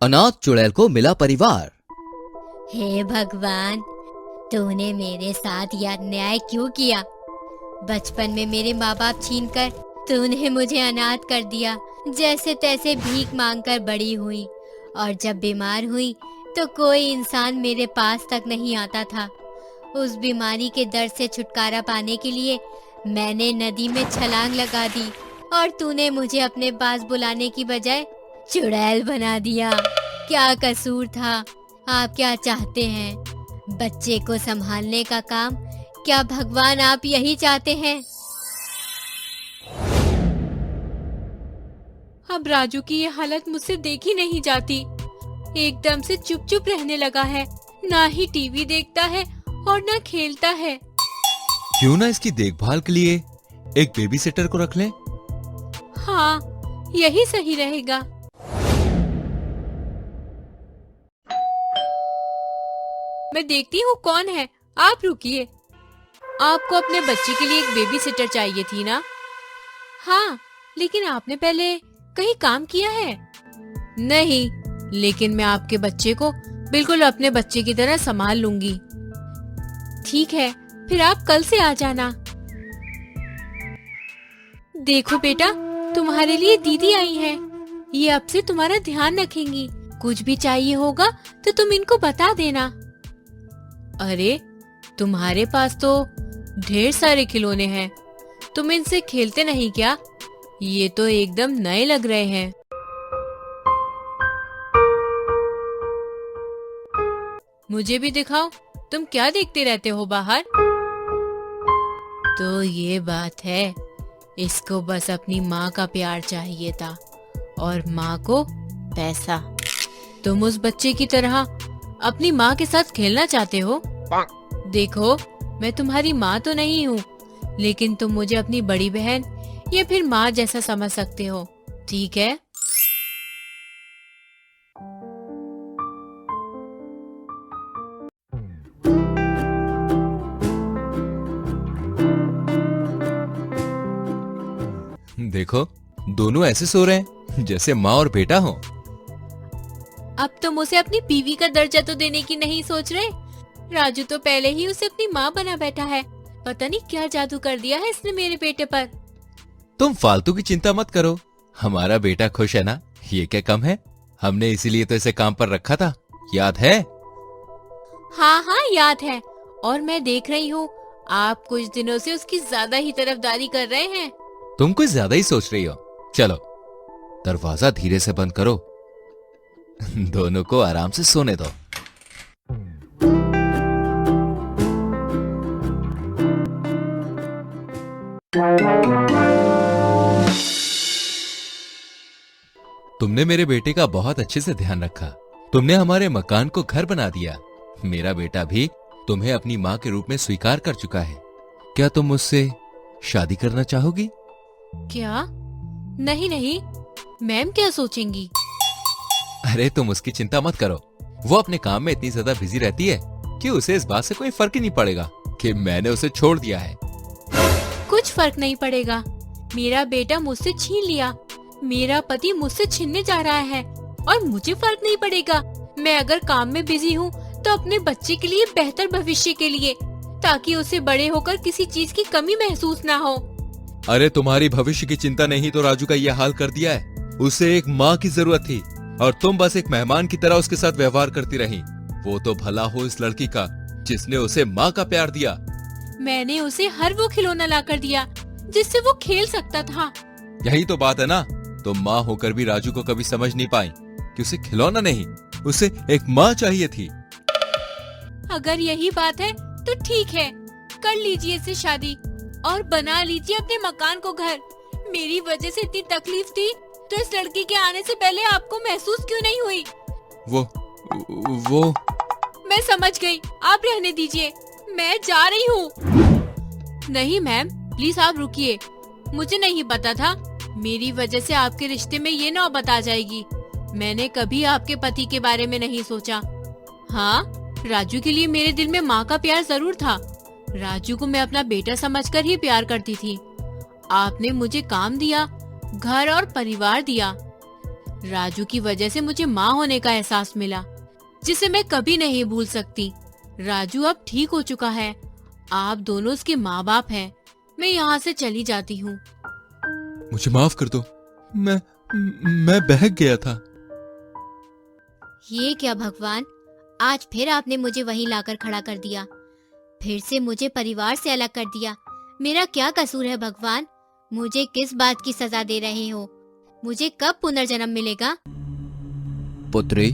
अनाथ चुड़ैल को मिला परिवार। हे भगवान, तूने मेरे साथ यह अन्याय क्यों किया? बचपन में मेरे माँ बाप छीनकर तूने मुझे अनाथ कर दिया। जैसे तैसे भीख मांगकर बड़ी हुई और जब बीमार हुई तो कोई इंसान मेरे पास तक नहीं आता था। उस बीमारी के दर्द से छुटकारा पाने के लिए मैंने नदी में छलांग लगा दी और तूने मुझे अपने पास बुलाने की बजाय चुड़ैल बना दिया। क्या कसूर था? आप क्या चाहते हैं? बच्चे को संभालने का काम? क्या भगवान आप यही चाहते हैं? अब राजू की ये हालत मुझसे देखी नहीं जाती। एकदम से चुप चुप रहने लगा है, ना ही टीवी देखता है और ना खेलता है। क्यों ना इसकी देखभाल के लिए एक बेबी सिटर को रख लें? हाँ, यही सही रहेगा। मैं देखती हूँ कौन है। आप रुकिए। आपको अपने बच्चे के लिए एक बेबी सिटर चाहिए थी ना? हाँ, लेकिन आपने पहले कहीं काम किया है? नहीं, लेकिन मैं आपके बच्चे को बिल्कुल अपने बच्चे की तरह संभाल लूंगी। ठीक है, फिर आप कल से आ जाना। देखो बेटा, तुम्हारे लिए दीदी आई है। ये अब से तुम्हारा ध्यान रखेंगी। कुछ भी चाहिए होगा तो तुम इनको बता देना। अरे, तुम्हारे पास तो ढेर सारे खिलौने हैं। तुम इनसे खेलते नहीं क्या? ये तो एकदम नए लग रहे हैं। मुझे भी दिखाओ। तुम क्या देखते रहते हो बाहर? तो ये बात है, इसको बस अपनी माँ का प्यार चाहिए था और माँ को पैसा। तुम उस बच्चे की तरह अपनी माँ के साथ खेलना चाहते हो? देखो, मैं तुम्हारी माँ तो नहीं हूँ, लेकिन तुम मुझे अपनी बड़ी बहन या फिर माँ जैसा समझ सकते हो, ठीक है? देखो, दोनों ऐसे सो रहे हैं जैसे माँ और बेटा हो। अब तुम उसे अपनी बीवी का दर्जा तो देने की नहीं सोच रहे? राजू तो पहले ही उसे अपनी माँ बना बैठा है। पता नहीं क्या जादू कर दिया है इसने मेरे बेटे पर। तुम फालतू की चिंता मत करो, हमारा बेटा खुश है ना, ये क्या कम है? हमने इसीलिए तो इसे काम पर रखा था, याद है? हाँ हाँ, याद है। और मैं देख रही हूँ आप कुछ दिनों से उसकी ज्यादा ही तरफदारी कर रहे हैं। तुम कुछ ज्यादा ही सोच रही हो। चलो, दरवाजा धीरे से बंद करो। दोनों को आराम से सोने दो। तुमने मेरे बेटे का बहुत अच्छे से ध्यान रखा। तुमने हमारे मकान को घर बना दिया। मेरा बेटा भी तुम्हें अपनी माँ के रूप में स्वीकार कर चुका है। क्या तुम मुझसे शादी करना चाहोगी? क्या? नहीं नहीं, मैम क्या सोचेंगी? अरे, तुम उसकी चिंता मत करो। वो अपने काम में इतनी ज्यादा बिजी रहती है कि उसे इस बात से कोई फर्क ही नहीं पड़ेगा कि मैंने उसे छोड़ दिया है। कुछ फर्क नहीं पड़ेगा। मेरा बेटा मुझसे छीन लिया, मेरा पति मुझसे छीनने जा रहा है और मुझे फर्क नहीं पड़ेगा। मैं अगर काम में बिजी हूँ तो अपने बच्चे के लिए, बेहतर भविष्य के लिए, ताकि उसे बड़े होकर किसी चीज की कमी महसूस ना हो। अरे, तुम्हारी भविष्य की चिंता ने ही तो राजू का ये हाल कर दिया है। उसे एक माँ की जरूरत थी और तुम बस एक मेहमान की तरह उसके साथ व्यवहार करती रही। वो तो भला हो इस लड़की का जिसने उसे माँ का प्यार दिया। मैंने उसे हर वो खिलौना ला कर दिया जिससे वो खेल सकता था। यही तो बात है ना, तुम माँ होकर भी राजू को कभी समझ नहीं पाई कि उसे खिलौना नहीं, उसे एक माँ चाहिए थी। अगर यही बात है तो ठीक है, कर लीजिए इससे शादी और बना लीजिए अपने मकान को घर। मेरी वजह से इतनी तकलीफ थी तो इस लड़की के आने से पहले आपको महसूस क्यों नहीं हुई? वो मैं समझ गई, आप रहने दीजिए, मैं जा रही हूँ। नहीं मैम, प्लीज आप रुकिए। मुझे नहीं पता था मेरी वजह से आपके रिश्ते में ये नौबत आ जाएगी। मैंने कभी आपके पति के बारे में नहीं सोचा। हाँ, राजू के लिए मेरे दिल में माँ का प्यार जरूर था। राजू को मैं अपना बेटा समझकर ही प्यार करती थी। आपने मुझे काम दिया, घर और परिवार दिया। राजू की वजह से मुझे माँ होने का एहसास मिला, जिसे मैं कभी नहीं भूल सकती। राजू अब ठीक हो चुका है। आप दोनों उसके माँ बाप हैं। मैं यहाँ से चली जाती हूँ। मुझे माफ कर दो, मैं बहक गया था। ये क्या भगवान, आज फिर आपने मुझे वहीं लाकर खड़ा कर दिया। फिर से मुझे परिवार से अलग कर दिया। मेरा क्या कसूर है भगवान? मुझे किस बात की सजा दे रहे हो? मुझे कब पुनर्जन्म मिलेगा? पुत्री,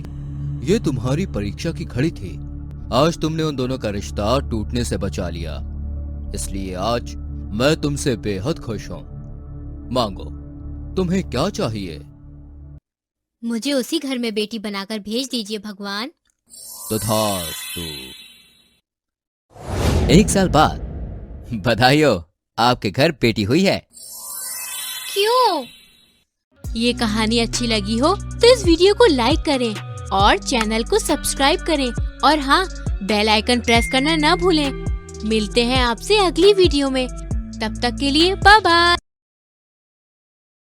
ये तुम्हारी परीक्षा की घड़ी थी। आज तुमने उन दोनों का रिश्ता टूटने से बचा लिया, इसलिए आज मैं तुमसे बेहद खुश हूँ। मांगो, तुम्हें क्या चाहिए? मुझे उसी घर में बेटी बनाकर भेज दीजिए भगवान। तथास्तु। 1 साल बाद बधाई हो, आपके घर बेटी हुई है। क्यों? ये कहानी अच्छी लगी हो तो इस वीडियो को लाइक करें और चैनल को सब्सक्राइब करें और हाँ, बेल आइकन प्रेस करना ना भूलें। मिलते हैं आपसे अगली वीडियो में। तब तक के लिए बाय बाय।